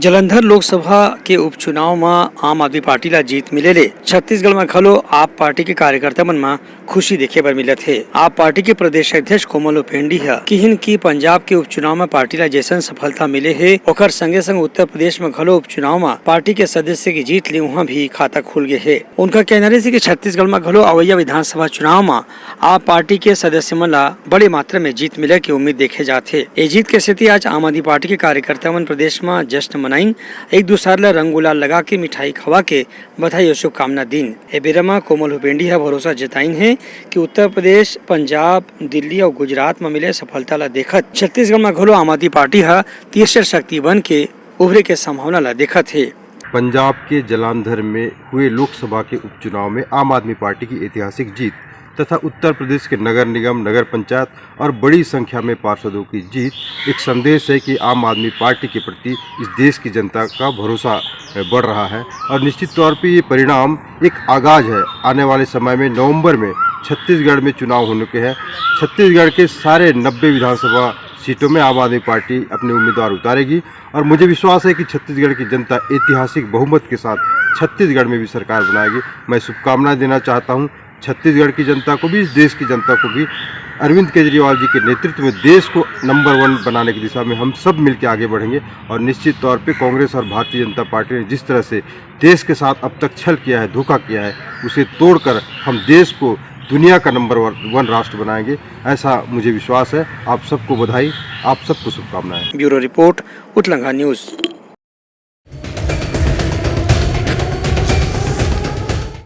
जलंधर लोकसभा के उपचुनाव में आम आदमी पार्टी ला जीत मिले ले छत्तीसगढ़ में घलो आप पार्टी के कार्यकर्ता मन में खुशी देखे बर मिलत है। आप पार्टी के प्रदेश अध्यक्ष कोमल हुपेंडी है किहिन की पंजाब के उपचुनाव में पार्टी ला जैसन सफलता मिले है ओकर संगे संग उत्तर प्रदेश में घलो उपचुनाव में पार्टी के सदस्य की जीत ले वहाँ भी खाता खुल गए है। उनका कहना है कि छत्तीसगढ़ में घलो अवैया विधानसभा चुनाव में आप पार्टी के सदस्य मन ला बड़े मात्रा में जीत मिले की उम्मीद देखे जाते। ये जीत के स्थिति आज आम आदमी पार्टी के कार्यकर्ता मन प्रदेश में जश्न मनाइन एक दूसरे ला रंग गुलाल लगा के मिठाई खवा के बधाई और शुभकामना दिन। ए बेरा में कोमल हुपेंडी है भरोसा जताइन है कि उत्तर प्रदेश, पंजाब, दिल्ली और गुजरात में मिले सफलता ला देखत छत्तीसगढ़ में घलो आम आदमी पार्टी है तीसरी शक्ति बन के उभरे के संभावना ला देखत है। पंजाब के जलंधर में हुए लोकसभा के उपचुनाव में आम आदमी पार्टी की ऐतिहासिक जीत तथा उत्तर प्रदेश के नगर निगम, नगर पंचायत और बड़ी संख्या में पार्षदों की जीत एक संदेश है कि आम आदमी पार्टी के प्रति इस देश की जनता का भरोसा बढ़ रहा है और निश्चित तौर पे ये परिणाम एक आगाज है। आने वाले समय में नवंबर में छत्तीसगढ़ में चुनाव होने के हैं। छत्तीसगढ़ के सारे 90 विधानसभा सीटों में आम आदमी पार्टी अपने उम्मीदवार उतारेगी और मुझे विश्वास है कि छत्तीसगढ़ की जनता ऐतिहासिक बहुमत के साथ छत्तीसगढ़ में भी सरकार बनाएगी। मैं शुभकामनाएं देना चाहता हूं छत्तीसगढ़ की जनता को भी, इस देश की जनता को भी। अरविंद केजरीवाल जी के नेतृत्व में देश को नंबर 1 बनाने की दिशा में हम सब मिलकर आगे बढ़ेंगे और निश्चित तौर पे कांग्रेस और भारतीय जनता पार्टी ने जिस तरह से देश के साथ अब तक छल किया है, धोखा किया है, उसे तोड़कर हम देश को दुनिया का नंबर 1 राष्ट्र बनाएंगे, ऐसा मुझे विश्वास है। आप सबको बधाई, आप सबको शुभकामनाएं। ब्यूरो रिपोर्ट, उतलंगा न्यूज।